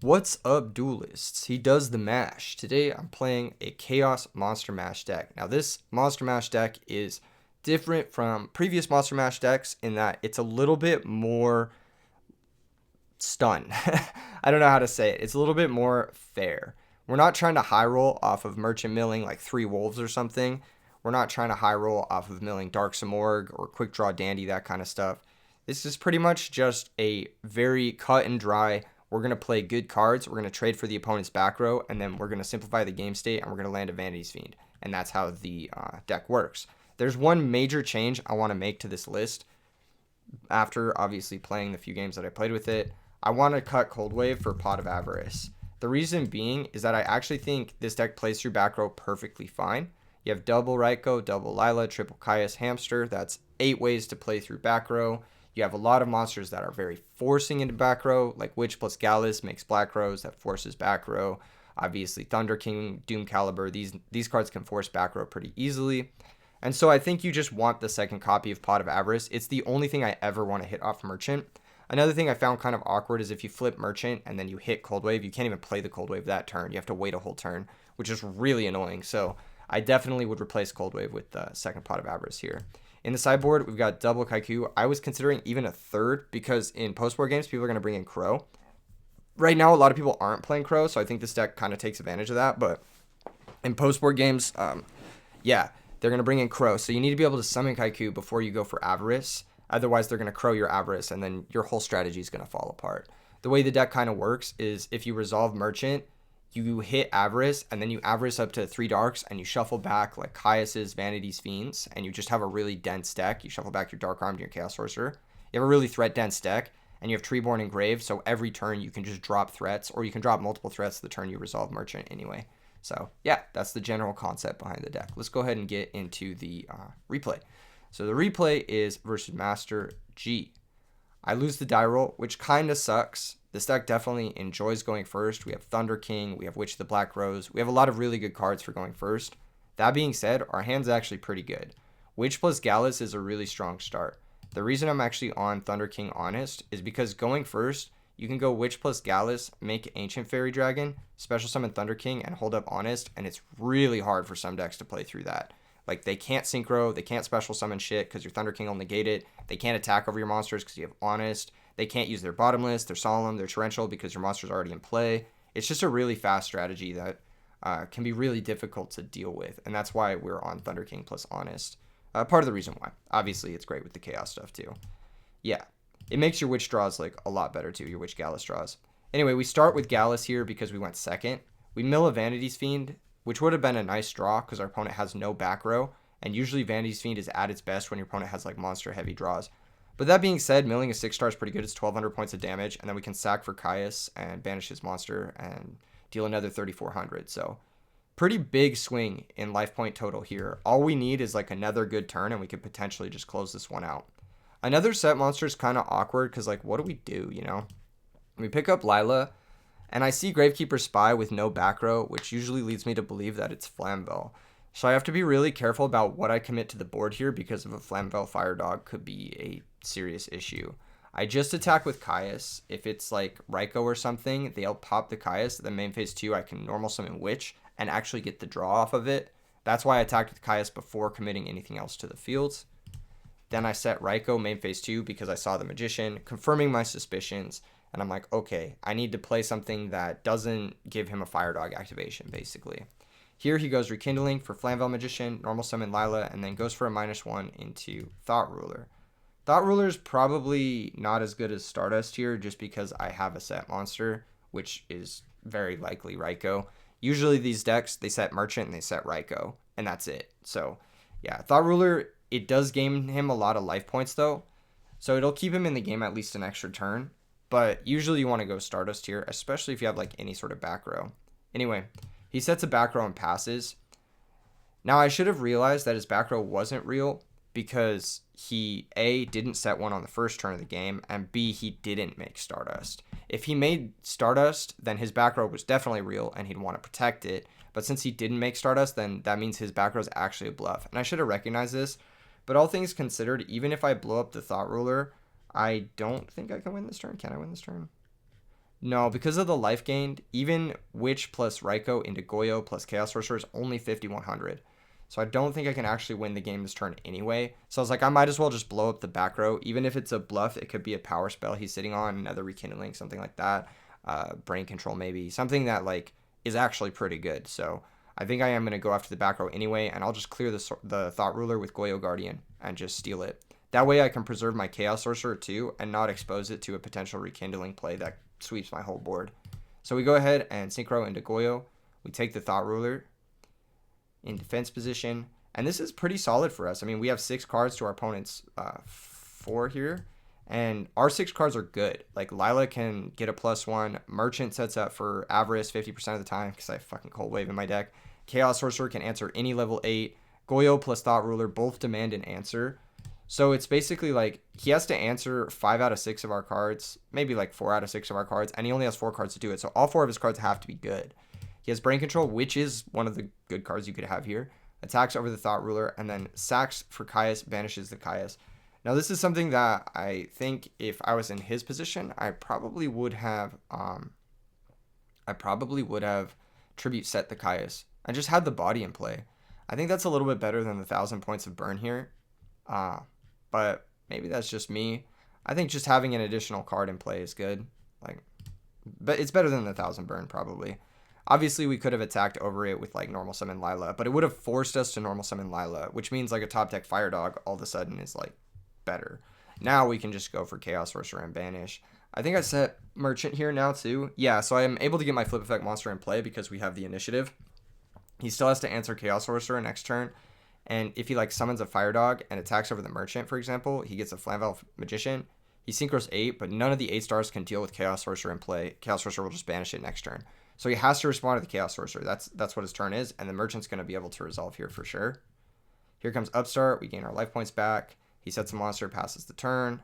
What's up, duelists? He does the mash. Today I'm playing a Chaos Monster Mash deck. Now this Monster Mash deck is different from previous Monster Mash decks in that it's a little bit more stun. I don't know how to say it. It's a little bit more fair. We're not trying to high roll off of Merchant Milling like 3 Wolves or something. We're not trying to high roll off of milling Dark Samorg or Quick Draw Dandy, that kind of stuff. This is pretty much just a very cut and dry. We're going to play good cards. We're going to trade for the opponent's back row, and then we're going to simplify the game state, and we're going to land a Vanity's Fiend. And that's how the deck works. There's one major change I want to make to this list after obviously playing the few games that I played with it. I want to cut Cold Wave for Pot of Avarice. The reason being is that I actually think this deck plays through back row perfectly fine. You have double Raikou, double Lila, triple Caius, Hamster. That's 8 ways to play through back row. You have a lot of monsters that are very forcing into back row, like Witch plus Gallus makes black rows that forces back row. Obviously, Thunder King, Doom Caliber, these cards can force back row pretty easily. And so I think you just want the second copy of Pot of Avarice. It's the only thing I ever want to hit off Merchant. Another thing I found kind of awkward is if you flip Merchant and then you hit Cold Wave, you can't even play the Cold Wave that turn. You have to wait a whole turn, which is really annoying. So I definitely would replace Cold Wave with the second Pot of Avarice here. In the sideboard, we've got double Kaiku. I was considering even a third because in post-board games, people are going to bring in Crow. Right now, a lot of people aren't playing Crow, so I think this deck kind of takes advantage of that. But in post-board games, yeah, they're going to bring in Crow. So you need to be able to summon Kaiku before you go for Avarice. Otherwise, they're going to Crow your Avarice, and then your whole strategy is going to fall apart. The way the deck kind of works is if you resolve Merchant, you hit Avarice, and then you Avarice up to 3 Darks, and you shuffle back like Caius's, Vanity's, Fiends, and you just have a really dense deck. You shuffle back your Dark Arm to your Chaos Sorcerer. You have a really threat-dense deck, and you have Treeborn and Grave, so every turn you can just drop threats, or you can drop multiple threats the turn you resolve Merchant anyway. So, yeah, that's the general concept behind the deck. Let's go ahead and get into the replay. So the replay is versus Master G. I lose the die roll, which kind of sucks. This deck definitely enjoys going first. We have Thunder King, we have Witch of the Black Rose. We have a lot of really good cards for going first. That being said, our hand's actually pretty good. Witch plus Gallus is a really strong start. The reason I'm actually on Thunder King Honest is because going first, you can go Witch plus Gallus, make Ancient Fairy Dragon, special summon Thunder King, and hold up Honest, and it's really hard for some decks to play through that. Like, they can't synchro, they can't special summon shit because your Thunder King will negate it. They can't attack over your monsters because you have Honest. They can't use their Bottomless, their Solemn, their Torrential because your monster's already in play. It's just a really fast strategy that can be really difficult to deal with, and that's why we're on Thunder King plus Honest. Part of the reason why. Obviously, it's great with the Chaos stuff, too. Yeah, it makes your Witch draws, like, a lot better, too, your Witch Gallus draws. Anyway, we start with Gallus here because we went second. We mill a Vanity's Fiend, which would have been a nice draw because our opponent has no back row, and usually Vanity's Fiend is at its best when your opponent has like monster heavy draws. But that being said, milling a 6-star is pretty good. It's 1,200 points of damage, and then we can sack for Caius and banish his monster and deal another 3,400. So pretty big swing in life point total here. All we need is like another good turn, and we could potentially just close this one out. Another set monster is kind of awkward because like, what do we do, you know? We pick up Lila, and I see Gravekeeper Spy with no back row, which usually leads me to believe that it's Flamvel. So I have to be really careful about what I commit to the board here because of a Flamvel Fire Dog could be a serious issue. I just attack with Caius. If it's like Raikou or something, they'll pop the Caius. Then main phase 2, I can normal summon Witch and actually get the draw off of it. That's why I attacked with Caius before committing anything else to the fields. Then I set Raikou main phase 2 because I saw the Magician, confirming my suspicions. And I'm like, okay, I need to play something that doesn't give him a Fire Dog activation, basically. Here he goes Rekindling for Flamvel Magician, normal summon Lila, and then goes for a -1 into Thought Ruler. Thought Ruler is probably not as good as Stardust here just because I have a set monster, which is very likely Raikou. Usually these decks, they set Merchant and they set Raikou, and that's it. So, yeah, Thought Ruler, it does gain him a lot of life points, though. So it'll keep him in the game at least an extra turn. But usually you want to go Stardust here, especially if you have like any sort of back row. Anyway, he sets a back row and passes. Now I should have realized that his back row wasn't real because he A, didn't set one on the first turn of the game, and B, he didn't make Stardust. If he made Stardust, then his back row was definitely real and he'd want to protect it. But since he didn't make Stardust, then that means his back row is actually a bluff. And I should have recognized this. But all things considered, even if I blow up the Thought Ruler, I don't think I can win this turn. Can I win this turn? No, because of the life gained, even Witch plus Raiko into Goyo plus Chaos Sorcerer is only 5100. So I don't think I can actually win the game this turn anyway. So I was like, I might as well just blow up the back row. Even if it's a bluff, it could be a power spell he's sitting on, another Rekindling, something like that. Brain Control maybe. Something that like is actually pretty good. So I think I am going to go after the back row anyway, and I'll just clear the Thought Ruler with Goyo Guardian and just steal it. That way I can preserve my Chaos Sorcerer too and not expose it to a potential Rekindling play that sweeps my whole board. So we go ahead and Synchro into Goyo. We take the Thought Ruler in defense position, and this is pretty solid for us. I mean, we have 6 cards to our opponent's 4 here, and our 6 cards are good. Like, Lila can get a +1. Merchant sets up for Avarice 50% of the time because I have fucking Cold Wave in my deck. Chaos Sorcerer can answer any level 8. Goyo plus Thought Ruler both demand an answer. So it's basically like he has to answer 5 out of 6 of our cards, maybe like 4 out of 6 of our cards, and he only has 4 cards to do it. So all 4 of his cards have to be good. He has Brain Control, which is one of the good cards you could have here. Attacks over the Thought Ruler, and then sacks for Caius, banishes the Caius. Now this is something that I think if I was in his position, I probably would have Tribute set the Caius. I just had the body in play. I think that's a little bit better than the 1000 points of burn here. But maybe that's just me. I think just having an additional card in play is good. But it's better than the 1000 burn probably. Obviously, we could have attacked over it with like normal summon Lila, but it would have forced us to normal summon Lila, which means like a top deck Fire Dog all of a sudden is like better. Now we can just go for Chaos Sorcerer and banish. I think I set Merchant here now too. Yeah, so I am able to get my Flip Effect monster in play because we have the initiative. He still has to answer Chaos Sorcerer next turn. And if he like summons a Fire Dog and attacks over the Merchant, for example, he gets a Flamvel Magician. He synchros 8, but none of the 8 stars can deal with Chaos Sorcerer in play. Chaos Sorcerer will just banish it next turn. So he has to respond to the Chaos Sorcerer. That's what his turn is, and the Merchant's going to be able to resolve here for sure. Here comes Upstart. We gain our life points back. He sets a monster, passes the turn.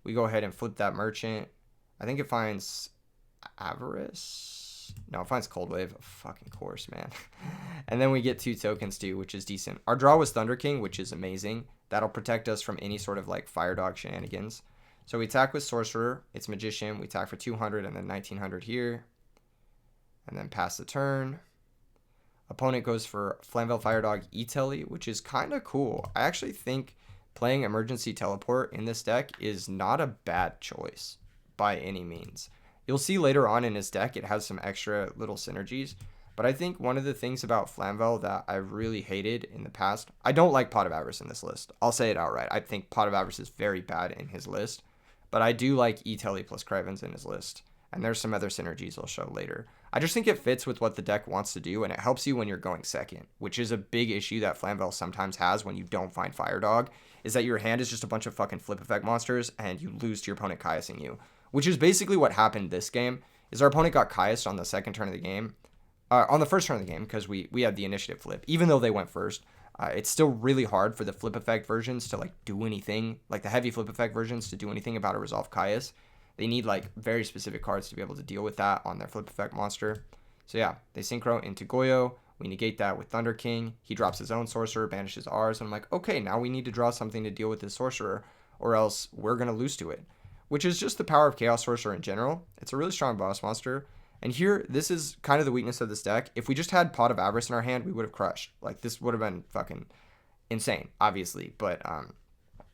We go ahead and flip that Merchant. I think it finds Avarice. No, it finds Cold Wave. Of fucking course, man. And then we get 2 tokens too, which is decent. Our draw was Thunder King, which is amazing. That'll protect us from any sort of like Fire Dog shenanigans. So we attack with Sorcerer. It's Magician. We attack for 200 and then 1900 here. And then pass the turn. Opponent goes for Flamvel Fire Dog E-Telly, which is kind of cool. I actually think playing Emergency Teleport in this deck is not a bad choice by any means. You'll see later on in his deck it has some extra little synergies. But I think one of the things about Flamvel that I really hated in the past, I don't like Pot of Avarice in this list. I'll say it outright. I think Pot of Avarice is very bad in his list. But I do like E-Telly plus Krivens in his list. And there's some other synergies I'll show later. I just think it fits with what the deck wants to do, and it helps you when you're going second, which is a big issue that Flamvel sometimes has when you don't find Fire Dog, is that your hand is just a bunch of fucking Flip Effect monsters, and you lose to your opponent Caiusing you, which is basically what happened this game, is our opponent got Caiused on the second turn of the game, on the first turn of the game, because we had the initiative flip, even though they went first. It's still really hard for the Flip Effect versions to like do anything, like the heavy Flip Effect versions to do anything about a Resolve Caius. They need like very specific cards to be able to deal with that on their Flip Effect monster. So yeah, they synchro into Goyo. We negate that with Thunder King. He drops his own sorcerer, banishes ours. And I'm like, okay, now we need to draw something to deal with this sorcerer, or else we're going to lose to it. Which is just the power of Chaos Sorcerer in general. It's a really strong boss monster. And here, this is kind of the weakness of this deck. If we just had Pot of Avarice in our hand, we would have crushed. Like, this would have been fucking insane, obviously. But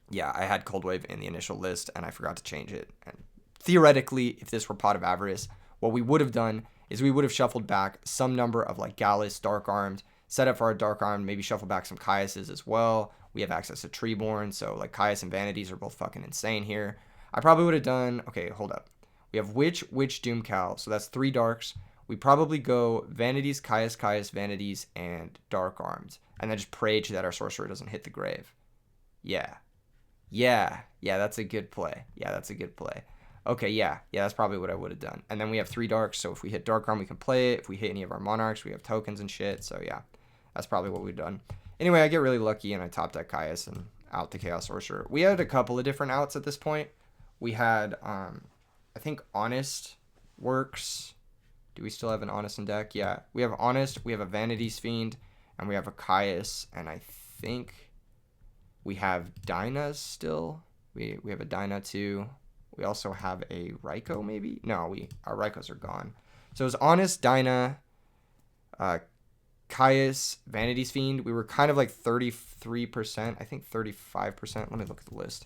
yeah, I had Cold Wave in the initial list, and I forgot to change it. And theoretically, if this were Pot of Avarice, what we would have done is we would have shuffled back some number of like Gallus, Dark Armed, set up for our Dark Armed, maybe shuffle back some Caiuses as well. We have access to Treeborn, so like Caius and Vanities are both fucking insane here. I probably would have done, okay, hold up. We have Witch, Doom Cow, so that's 3 Darks. We probably go Vanities, Caius, Vanities, and Dark Armed, and then just pray that our Sorcerer doesn't hit the grave. Yeah, that's a good play. Okay, yeah, that's probably what I would have done. And then we have 3 Darks, so if we hit Dark Arm, we can play it. If we hit any of our Monarchs, we have tokens and shit, so yeah, that's probably what we've done. Anyway, I get really lucky, and I top deck Caius and out the Chaos Sorcerer. We had a couple of different outs at this point. We had, I think Honest works. Do we still have an Honest in deck? Yeah, we have Honest, we have a Vanity's Fiend, and we have a Caius, and I think we have Dyna still. We have a Dyna too. We also have a Raikou, maybe? No, our Raikous are gone. So it was Honest, Dyna, Caius, Vanity's Fiend. We were kind of like 33%, I think 35%. Let me look at the list.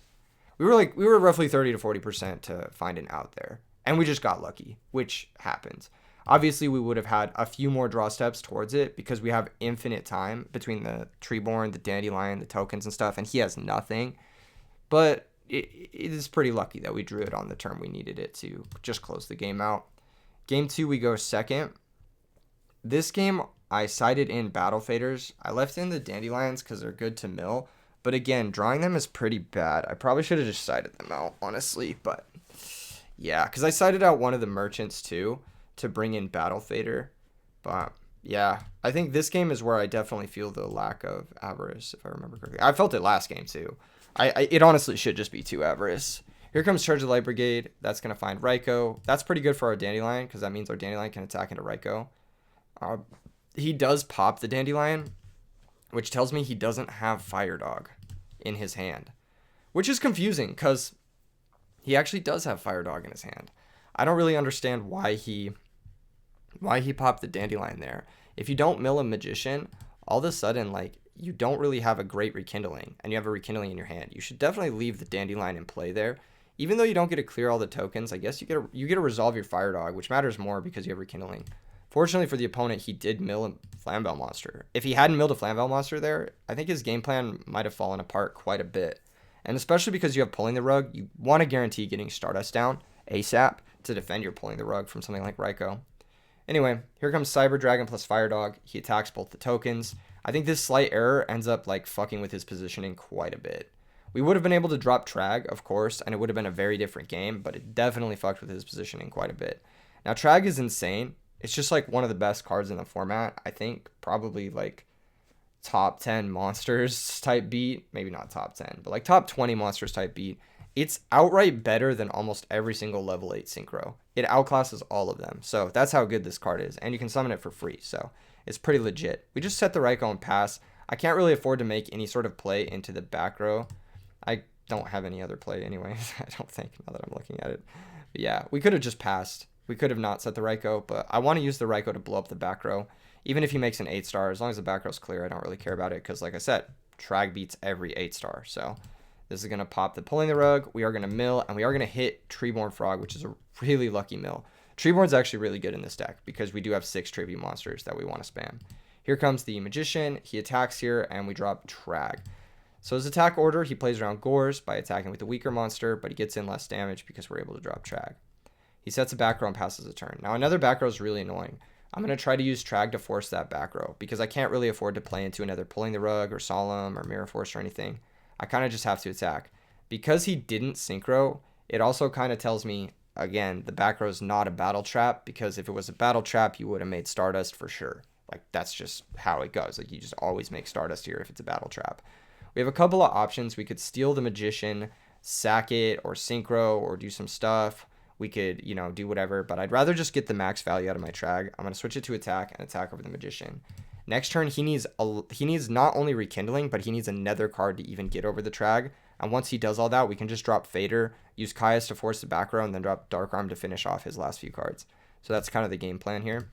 We were roughly 30 to 40% to find an out there. And we just got lucky, which happens. Obviously, we would have had a few more draw steps towards it because we have infinite time between the Treeborn, the Dandelion, the tokens and stuff, and he has nothing. But it is pretty lucky that we drew it on the turn we needed it to just close the game out. Game 2, we go second. This game, I sided in Battle Faders. I left in the Dandelions because they're good to mill. But again, drawing them is pretty bad. I probably should have just sided them out, honestly. But yeah, because I sided out one of the merchants too to bring in Battle Fader. But yeah, I think this game is where I definitely feel the lack of Avarice, if I remember correctly. I felt it last game too. It honestly should just be 2 Avarice. Here comes Charge of Light Brigade. That's going to find Raikou. That's pretty good for our Dandelion because that means our Dandelion can attack into Raikou. He does pop the Dandelion, which tells me he doesn't have Fire Dog in his hand, which is confusing because he actually does have Fire Dog in his hand. I don't really understand why he popped the Dandelion there. If you don't mill a Magician, all of a sudden, like, you don't really have a great Rekindling, and you have a Rekindling in your hand. You should definitely leave the Dandelion in play there. Even though you don't get to clear all the tokens, I guess you get to resolve your Fire Dog, which matters more because you have Rekindling. Fortunately for the opponent, he did mill a Flamvell Monster. If he hadn't milled a Flamvell Monster there, I think his game plan might have fallen apart quite a bit. And especially because you have Pulling the Rug, you want to guarantee getting Stardust down ASAP to defend your Pulling the Rug from something like Raikou. Anyway, here comes Cyber Dragon plus Fire Dog. He attacks both the tokens. I think this slight error ends up like fucking with his positioning quite a bit. We would have been able to drop Trag, of course, and it would have been a very different game, but it definitely fucked with his positioning quite a bit. Now, Trag is insane. It's just like one of the best cards in the format. I think probably like top 10 monsters type beat. Maybe not top 10, but like top 20 monsters type beat. It's outright better than almost every single level 8 synchro. It outclasses all of them. So that's how good this card is. And you can summon it for free. So it's pretty legit. We just set the Raikou and pass. I can't really afford to make any sort of play into the back row. I don't have any other play anyway. I don't think, now that I'm looking at it. But yeah, we could have just passed. We could have not set the Raikou, but I want to use the Raikou to blow up the back row. Even if he makes an 8-star, as long as the back row's clear, I don't really care about it. Because like I said, Trag beats every 8-star. So this is going to pop the Pulling the Rug. We are going to mill, and we are going to hit Treeborn Frog, which is a really lucky mill. Treeborn's actually really good in this deck because we do have 6 tribute monsters that we want to spam. Here comes the Magician. He attacks here, and we drop Trag. So his attack order, he plays around Gores by attacking with the weaker monster, but he gets in less damage because we're able to drop Trag. He sets a back row and passes a turn. Now, another back row is really annoying. I'm going to try to use Trag to force that back row because I can't really afford to play into another Pulling the Rug or Solemn or Mirror Force or anything. I kind of just have to attack. Because he didn't synchro, it also kind of tells me, again, the back row is not a battle trap because if it was a battle trap, you would have made Stardust for sure. Like, that's just how it goes. Like, you just always make Stardust here if it's a battle trap. We have a couple of options. We could steal the Magician, sack it, or synchro, or do some stuff. We could, do whatever, but I'd rather just get the max value out of my Trag. I'm going to switch it to attack and attack over the Magician. Next turn, he needs not only Rekindling, but he needs another card to even get over the Trag. And once he does all that, we can just drop Fader, use Caius to force the back row, and then drop Dark Arm to finish off his last few cards. So that's kind of the game plan here.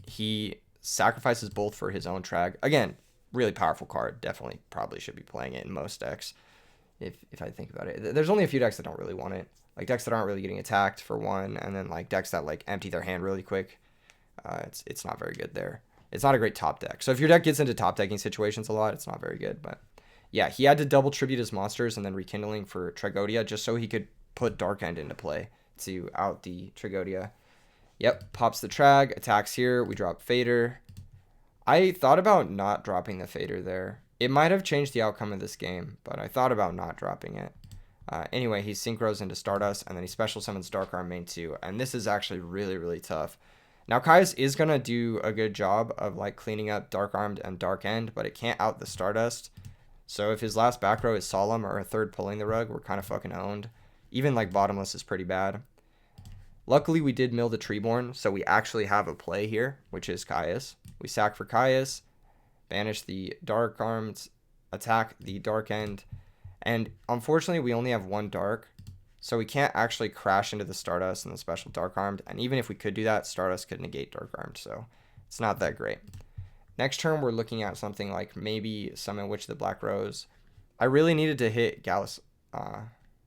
He sacrifices both for his own Trag. Again, really powerful card. Definitely probably should be playing it in most decks if I think about it. There's only a few decks that don't really want it. Like decks that aren't really getting attacked for one, and then like decks that like empty their hand really quick. It's not very good there. It's not a great top deck. So if your deck gets into top decking situations a lot, it's not very good. But yeah, he had to double tribute his monsters and then Rekindling for Tragodia just so he could put Dark End into play to out the Tragodia. Yep, pops the Trag, attacks here. We drop Fader. I thought about not dropping the Fader there. It might have changed the outcome of this game, but I thought about not dropping it. Anyway, he synchros into Stardust, and then he special summons Dark Arm main 2, and this is actually really, really tough. Now, Caius is going to do a good job of like cleaning up Dark Armed and Dark End, but it can't out the Stardust. So if his last back row is Solemn or a third Pulling the Rug, we're kind of fucking owned. Even like Bottomless is pretty bad. Luckily, we did mill the Treeborn, so we actually have a play here, which is Caius. We sack for Caius, banish the Dark Armed, attack the Dark End, and unfortunately, we only have one Dark, So we can't actually crash into the Stardust and the special Dark Armed. And even if we could do that, Stardust could negate Dark Armed. So it's not that great. Next turn, we're looking at something like maybe Summon Witch of the Black Rose. I really needed to hit Gallus.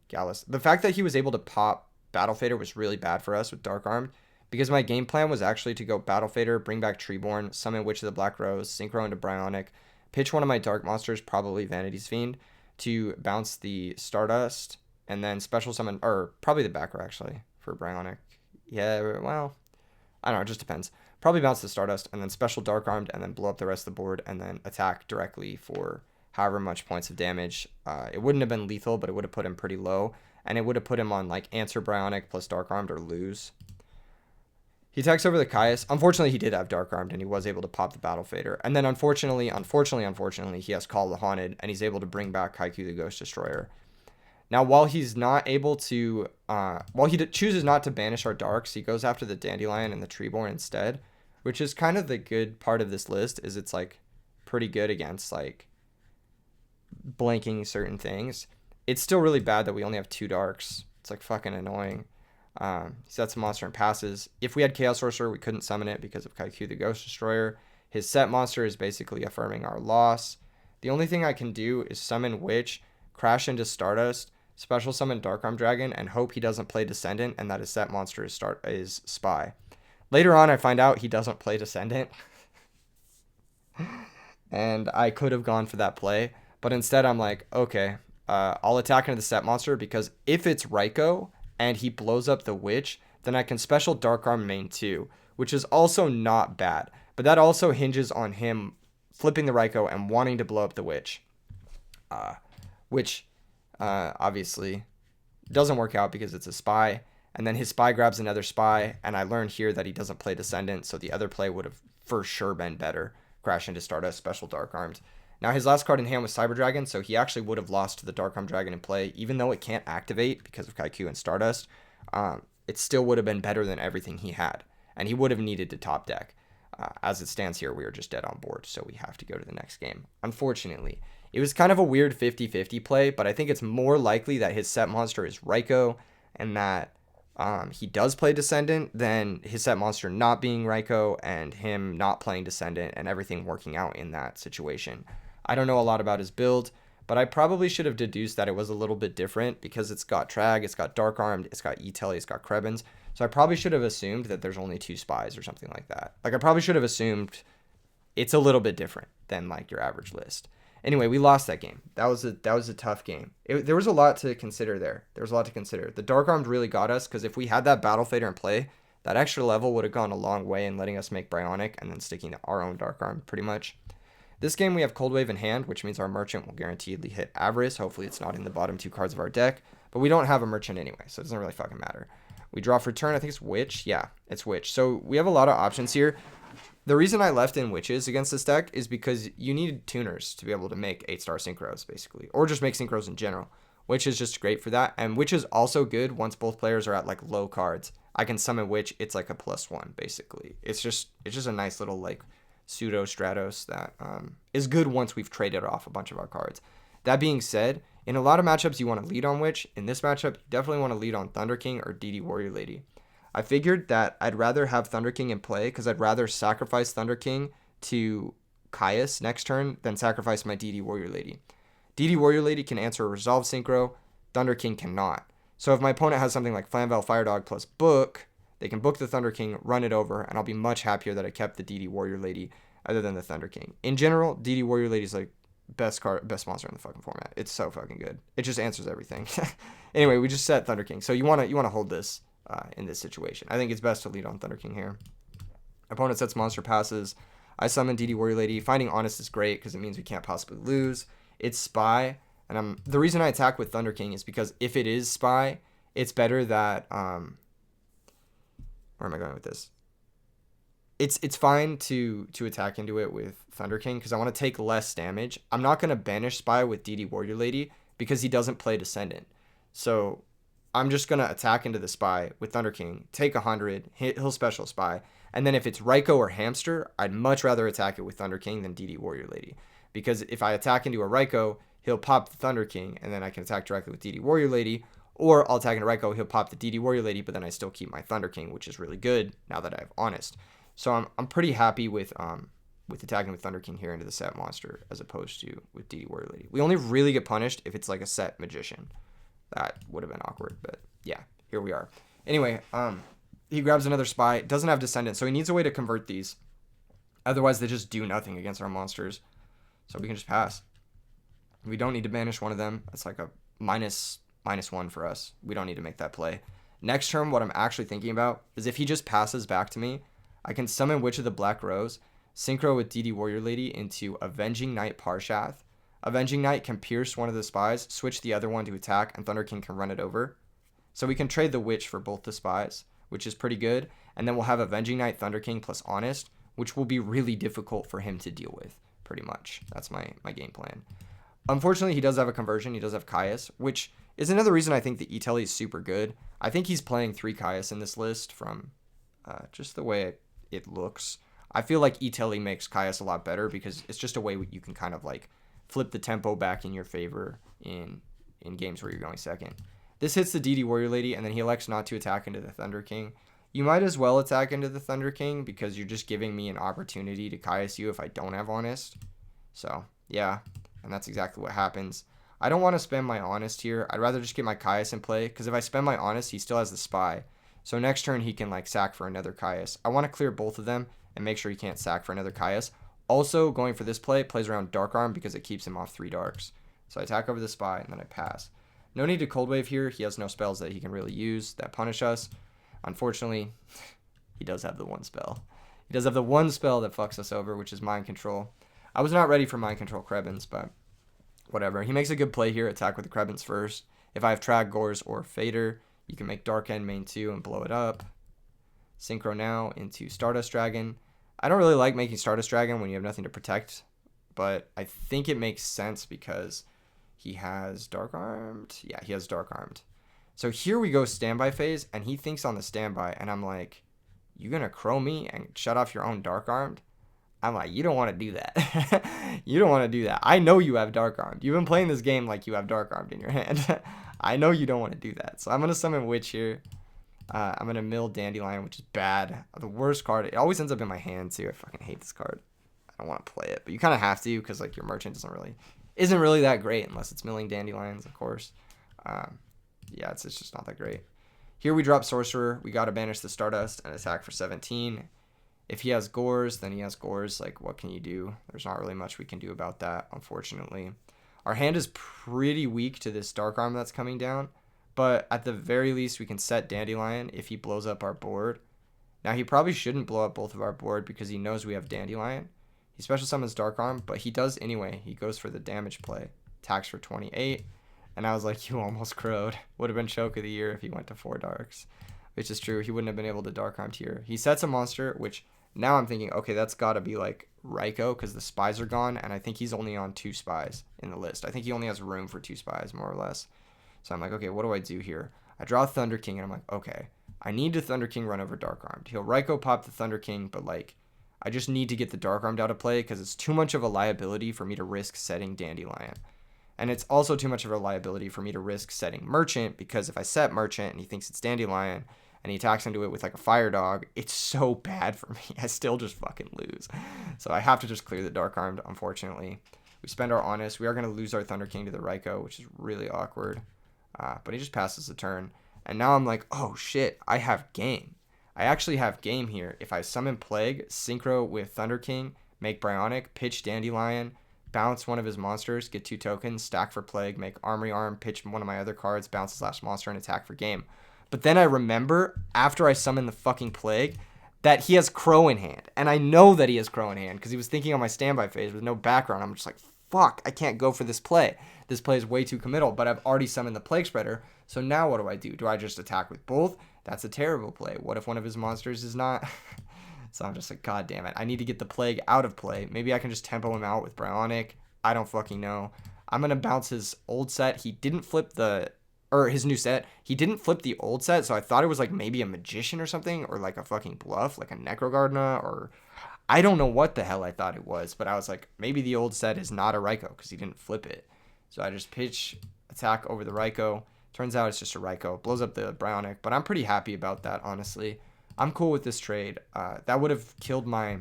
Gallus. The fact that he was able to pop Battle Fader was really bad for us with Dark Armed, because my game plan was actually to go Battle Fader, bring back Treeborn, Summon Witch of the Black Rose, Synchro into Bryonic, pitch one of my Dark Monsters, probably Vanity's Fiend, to bounce the Stardust, and then special summon, or probably the back row actually, for Bryonic. Yeah, well, I don't know, it just depends. Probably bounce the Stardust, and then special Dark Armed, and then blow up the rest of the board, and then attack directly for however much points of damage. It wouldn't have been lethal, but it would have put him pretty low, and it would have put him on like Answer Bryonic plus Dark Armed or lose. He attacks over the Caius. Unfortunately, he did have Dark Armed, and he was able to pop the Battle Fader. And then unfortunately, he has Call of the Haunted, and he's able to bring back Kaiku the Ghost Destroyer. Now, while he's not able to, chooses not to banish our Darks, he goes after the Dandelion and the Treeborn instead, which is kind of the good part of this list, is it's like pretty good against like blanking certain things. It's still really bad that we only have 2 Darks. It's like fucking annoying. He sets a monster and passes. If we had Chaos Sorcerer, we couldn't summon it because of Kaiku the Ghost Destroyer. His set monster is basically affirming our loss. The only thing I can do is summon Witch, crash into Stardust, special summon Dark Arm Dragon, and hope he doesn't play Descendant and that his set monster is Spy. Later on, I find out he doesn't play Descendant. And I could have gone for that play, but instead I'm like, okay, I'll attack into the set monster, because if it's Raikou and he blows up the Witch, then I can special Dark Arm main 2, which is also not bad. But that also hinges on him flipping the Raikou and wanting to blow up the Witch. Which obviously doesn't work out because it's a Spy. And then his Spy grabs another Spy, and I learned here that he doesn't play Descendant, so the other play would have for sure been better. Crash into Stardust, special Dark Armed. Now, his last card in hand was Cyber Dragon, so he actually would have lost to the Dark Arm Dragon in play. Even though it can't activate because of Kaiku and Stardust, it still would have been better than everything he had. And he would have needed to top deck. As it stands here, we are just dead on board, so we have to go to the next game. Unfortunately, it was kind of a weird 50-50 play, but I think it's more likely that his set monster is Raikou, and that he does play Descendant than his set monster not being Raikou and him not playing Descendant and everything working out in that situation. I don't know a lot about his build, but I probably should have deduced that it was a little bit different because it's got Trag, it's got Dark Armed, it's got E-Telly, it's got Krebens. So I probably should have assumed that there's only 2 Spies or something like that. Like, I probably should have assumed it's a little bit different than like your average list. Anyway, we lost that game. That was a tough game. There was a lot to consider there. There was a lot to consider. The Dark Armed really got us, because if we had that Battle Fader in play, that extra level would have gone a long way in letting us make Bryonic and then sticking to our own Dark Armed pretty much. This game we have Cold Wave in hand, which means our Merchant will guaranteedly hit Avarice. Hopefully it's not in the bottom 2 cards of our deck, but we don't have a Merchant anyway, so it doesn't really fucking matter. We draw for turn. I think it's Witch. Yeah, it's Witch. So we have a lot of options here. The reason I left in Witches against this deck is because you need tuners to be able to make 8-star synchros, basically, or just make synchros in general. Witch is just great for that, and Witch is also good once both players are at like low cards. I can summon Witch, it's like a +1 basically. It's just a nice little like pseudo Stratos that is good once we've traded off a bunch of our cards. That being said, in a lot of matchups you want to lead on Witch. In this matchup, you definitely want to lead on Thunder King or DD Warrior Lady. I figured that I'd rather have Thunder King in play because I'd rather sacrifice Thunder King to Caius next turn than sacrifice my DD Warrior Lady. DD Warrior Lady can answer a Resolve Synchro, Thunder King cannot. So if my opponent has something like Flamvel Fire Dog plus Book, they can book the Thunder King, run it over, and I'll be much happier that I kept the DD Warrior Lady other than the Thunder King. In general, DD Warrior Lady is like best monster in the fucking format. It's so fucking good. It just answers everything. Anyway, we just set Thunder King. So you want to hold this in this situation. I think it's best to lead on Thunder King here. Opponent sets monster passes. I summon DD Warrior Lady. Finding Honest is great because it means we can't possibly lose. It's Spy, and the reason I attack with Thunder King is because if it is Spy, it's better that where am I going with this? It's fine to attack into it with Thunder King because I want to take less damage. I'm not going to banish Spy with DD Warrior Lady because he doesn't play Descendant. So I'm just going to attack into the Spy with Thunder King, take 100, he'll special Spy, and then if it's Raikou or Hamster, I'd much rather attack it with Thunder King than DD Warrior Lady. Because if I attack into a Raikou, he'll pop the Thunder King, and then I can attack directly with DD Warrior Lady, Or I'll attack into Raikou, he'll pop the DD Warrior Lady, but then I still keep my Thunder King, which is really good now that I have Honest. So I'm pretty happy with attacking with Thunder King here into the set monster as opposed to with DD Warrior Lady. We only really get punished if it's like a set Magician. That would have been awkward, but yeah, here we are. Anyway, he grabs another Spy, doesn't have Descendant, so he needs a way to convert these. Otherwise, they just do nothing against our monsters. So we can just pass. We don't need to banish one of them. That's like a -1 for us. We don't need to make that play. Next turn, what I'm actually thinking about is if he just passes back to me, I can summon Witch of the Black Rose, synchro with DD Warrior Lady into Avenging Knight Parshath. Avenging Knight can pierce one of the spies, switch the other one to attack, and Thunder King can run it over. So we can trade the Witch for both the spies, which is pretty good. And then we'll have Avenging Knight, Thunder King plus Honest, which will be really difficult for him to deal with, pretty much. That's my game plan. Unfortunately, he does have a conversion. He does have Caius, which is another reason I think the E-Telly is super good. I think he's playing 3 Caius in this list from just the way it looks. I feel like E-Telly makes Caius a lot better because it's just a way you can kind of like flip the tempo back in your favor in games where you're going second. This hits the DD Warrior Lady, and then he elects not to attack into the Thunder King. You might as well attack into the Thunder King because you're just giving me an opportunity to Caius you if I don't have Honest. So, yeah, and that's exactly what happens. I don't want to spend my Honest here. I'd rather just get my Caius in play because if I spend my Honest, he still has the Spy. So next turn, he can like sack for another Caius. I want to clear both of them and make sure he can't sack for another Caius. Also, going for this play, plays around Dark Arm because it keeps him off 3 darks. So I attack over the Spy, and then I pass. No need to Cold Wave here. He has no spells that he can really use that punish us. Unfortunately, he does have the one spell. He does have the one spell that fucks us over, which is Mind Control. I was not ready for Mind Control Krebins, but whatever. He makes a good play here. Attack with the Krebins first. If I have Trag, Gores, or Fader, you can make Dark End main 2 and blow it up. Synchro now into Stardust Dragon. I don't really like making Stardust Dragon when you have nothing to protect, but I think it makes sense because he has Dark Armed. Yeah, he has Dark Armed. So here we go standby phase, and he thinks on the standby, and I'm like, you gonna Crow me and shut off your own Dark Armed? I'm like, you don't want to do that. You don't want to do that. I know you have Dark Armed. You've been playing this game like you have Dark Armed in your hand. I know you don't want to do that. So I'm going to summon Witch here. I'm going to mill Dandelion, which is bad. The worst card. It always ends up in my hand, too. I fucking hate this card. I don't want to play it. But you kind of have to because like your merchant isn't really that great unless it's milling Dandelions, of course. Yeah, it's just not that great. Here we drop Sorcerer. We got to banish the Stardust and attack for 17. If he has Gores, then he has Gores. Like, what can you do? There's not really much we can do about that, unfortunately. Our hand is pretty weak to this Dark Arm that's coming down. But at the very least, we can set Dandelion if he blows up our board. Now, he probably shouldn't blow up both of our board because he knows we have Dandelion. He special summons Dark Arm, but he does anyway. He goes for the damage play. Attacks for 28. And I was like, you almost crowed. Would have been choke of the year if he went to 4 darks. Which is true. He wouldn't have been able to Dark Arm here. He sets a monster, which now I'm thinking, okay, that's got to be like Raikou because the spies are gone. And I think he's only on 2 spies in the list. I think he only has room for 2 spies, more or less. So I'm like, okay, what do I do here? I draw Thunder King, and I'm like, okay, I need to Thunder King run over Dark Armed. He'll Raikou pop the Thunder King, but like, I just need to get the Dark Armed out of play because it's too much of a liability for me to risk setting Dandelion. And it's also too much of a liability for me to risk setting Merchant because if I set Merchant and he thinks it's Dandelion and he attacks into it with like a Fire Dog, it's so bad for me. I still just fucking lose. So I have to just clear the Dark Armed, unfortunately. We spend our Honest. We are going to lose our Thunder King to the Raikou, which is really awkward. But he just passes the turn. And now I'm like, oh shit, I have game. I actually have game here. If I summon Plague, synchro with Thunder King, make Bryonic, pitch Dandelion, bounce one of his monsters, get 2 tokens, stack for Plague, make Armory Arm, pitch one of my other cards, bounce his last monster, and attack for game. But then I remember, after I summon the fucking Plague, that he has Crow in hand. And I know that he has Crow in hand because he was thinking on my standby phase with no background. I'm just like, fuck, I can't go for this play. This play is way too committal, but I've already summoned the Plague Spreader. So now what do? Do I just attack with both? That's a terrible play. What if one of his monsters is not? So I'm just like, god damn it. I need to get the Plague out of play. Maybe I can just tempo him out with Bryonic. I don't fucking know. I'm going to bounce his old set. He didn't flip his new set. He didn't flip the old set, so I thought it was like maybe a Magician or something, or like a fucking Bluff, like a Necrogardna, or I don't know what the hell I thought it was, but I was like, maybe the old set is not a Raikou because he didn't flip it. So I just pitch, attack over the Raikou, Turns out it's just a Raikou. Blows up the Bionic, but I'm pretty happy about that, honestly. I'm cool with this trade. That would have killed my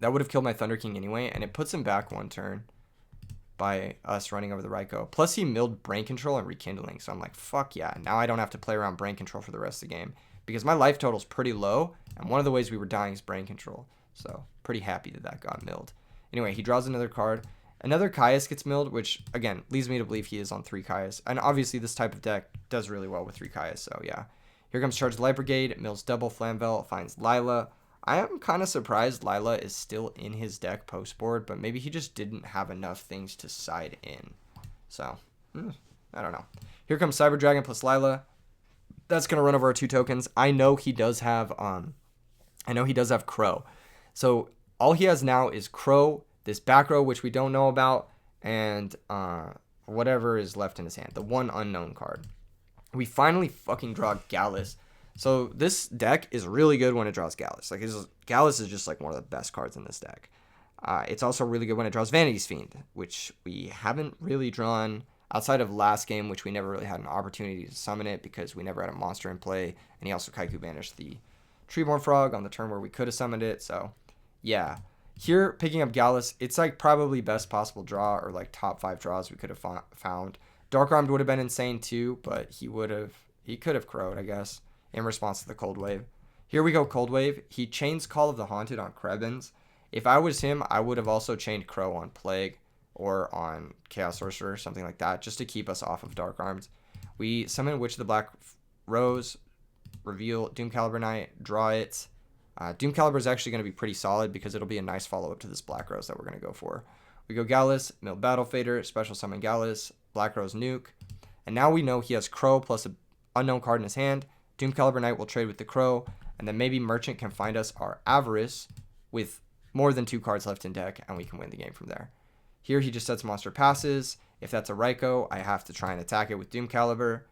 Thunder King anyway, and it puts him back 1 turn by us running over the Raikou. Plus, he milled Brain Control and Rekindling, so I'm like, fuck yeah. Now I don't have to play around Brain Control for the rest of the game because my life total's pretty low, and one of the ways we were dying is Brain Control. So pretty happy that that got milled. Anyway, he draws another card. Another Caius gets milled, which, again, leads me to believe he is on 3 Caius. And obviously, this type of deck does really well with 3 Caius, so yeah. Here comes Charged Light Brigade. It mills double Flamvel, finds Lila. I am kind of surprised Lila is still in his deck post-board, but maybe he just didn't have enough things to side in. So, I don't know. Here comes Cyber Dragon plus Lila. That's going to run over our 2 tokens. I know he does have Crow. So, all he has now is Crow, this back row, which we don't know about, and whatever is left in his hand, the 1 unknown card. We finally fucking draw Gallus. So this deck is really good when it draws Gallus. Like, Gallus is just like one of the best cards in this deck. It's also really good when it draws Vanity's Fiend, which we haven't really drawn outside of last game, which we never really had an opportunity to summon it because we never had a monster in play, and he also Kaiku banished the Treeborn Frog on the turn where we could have summoned it. So yeah, here picking up Gallus, it's like probably best possible draw, or like top 5 draws we could have found. Dark Armed would have been insane too, but he could have crowed, I guess, in response to the Cold Wave. Here we go, Cold Wave. He chains Call of the Haunted on Krebins. If I was him, I would have also chained Crow on Plague or on Chaos Sorcerer, something like that, just to keep us off of Dark Armed. We summon Witch of the Black Rose, reveal Doom Caliber Knight, draw it. Doom Caliber is actually going to be pretty solid because it'll be a nice follow-up to this Black Rose that we're going to go for. We go Gallus, mill Battle Fader, special summon Gallus, Black Rose Nuke, and now we know he has Crow plus an unknown card in his hand. Doom Caliber Knight will trade with the Crow, and then maybe Merchant can find us our Avarice with more than 2 cards left in deck, and we can win the game from there. Here he just sets monster passes. If that's a Raikou, I have to try and attack it with Doom Caliber.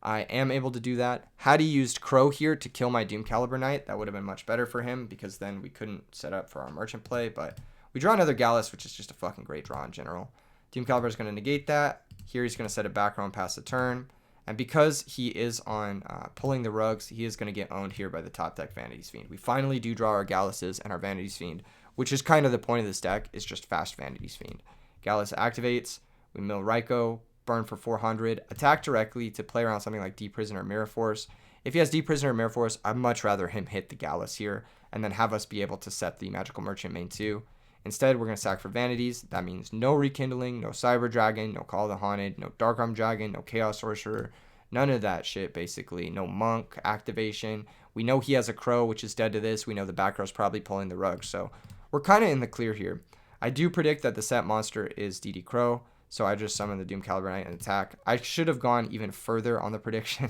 I am able to do that. Had he used Crow here to kill my Doom Caliber Knight, that would have been much better for him because then we couldn't set up for our Merchant play, but we draw another Gallus, which is just a fucking great draw in general. Doom Caliber is going to negate that. Here he's going to set it back row and pass the turn. And because he is on pulling the rugs, he is going to get owned here by the top deck Vanity's Fiend. We finally do draw our Galluses and our Vanity's Fiend, which is kind of the point of this deck, is just fast Vanity's Fiend. Gallus activates, we mill Raikou, burn for 400, attack directly to play around something like Deep Prisoner or Mirror Force. If he has Deep Prisoner or Mirror Force, I'd much rather him hit the Gallus here and then have us be able to set the Magical Merchant main 2. Instead, we're going to sack for Vanities. That means no Rekindling, no Cyber Dragon, no Call of the Haunted, no Dark Arm Dragon, no Chaos Sorcerer, none of that shit, basically. No Monk activation. We know he has a Crow, which is dead to this. We know the back row's probably pulling the rug, so we're kind of in the clear here. I do predict that the set monster is DD Crow, so I just summon the Doom Caliber Knight and attack. I should have gone even further on the prediction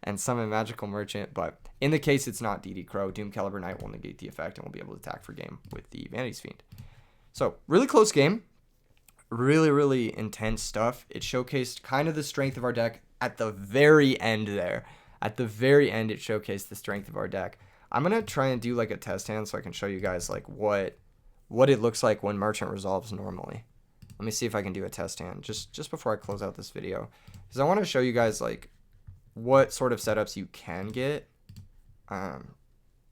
and summon Magical Merchant, but in the case it's not DD Crow, Doom Caliber Knight will negate the effect and we'll be able to attack for game with the Vanity's Fiend. So, really close game. Really, really intense stuff. It showcased kind of the strength of our deck at the very end there. At the very end, it showcased the strength of our deck. I'm going to try and do like a test hand so I can show you guys like what it looks like when Merchant resolves normally. Let me see if I can do a test hand just before I close out this video, because I want to show you guys like what sort of setups you can get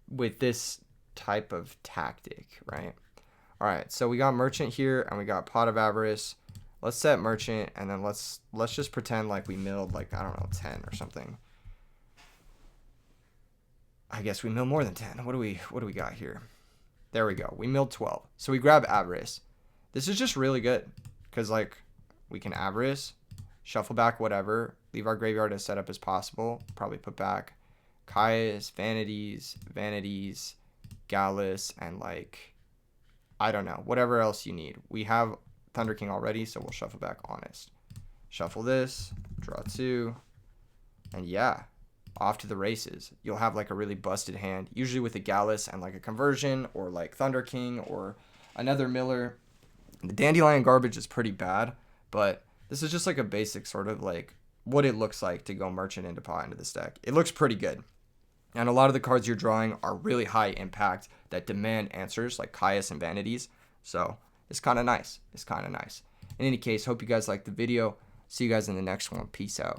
with this type of tactic, right? All right, so we got Merchant here and we got Pot of Avarice. Let's set Merchant and then let's just pretend like we milled like, I don't know, 10 or something. I guess we mill more than 10. What do we got here? There we go. We milled 12. So we grab Avarice. This is just really good because like we can Avarice, shuffle back whatever, leave our graveyard as set up as possible, probably put back Caius, Vanities, Gallus, and like, I don't know, whatever else you need. We have Thunder King already, so we'll shuffle back Honest. Shuffle this, draw 2, and yeah, off to the races. You'll have like a really busted hand, usually with a Gallus and like a Conversion or like Thunder King or another Miller. The Dandelion Garbage is pretty bad, but this is just like a basic sort of like what it looks like to go Merchant into pot into this deck. It looks pretty good. And a lot of the cards you're drawing are really high impact that demand answers like Caius and Vanities. So it's kind of nice. In any case, hope you guys liked the video. See you guys in the next one. Peace out.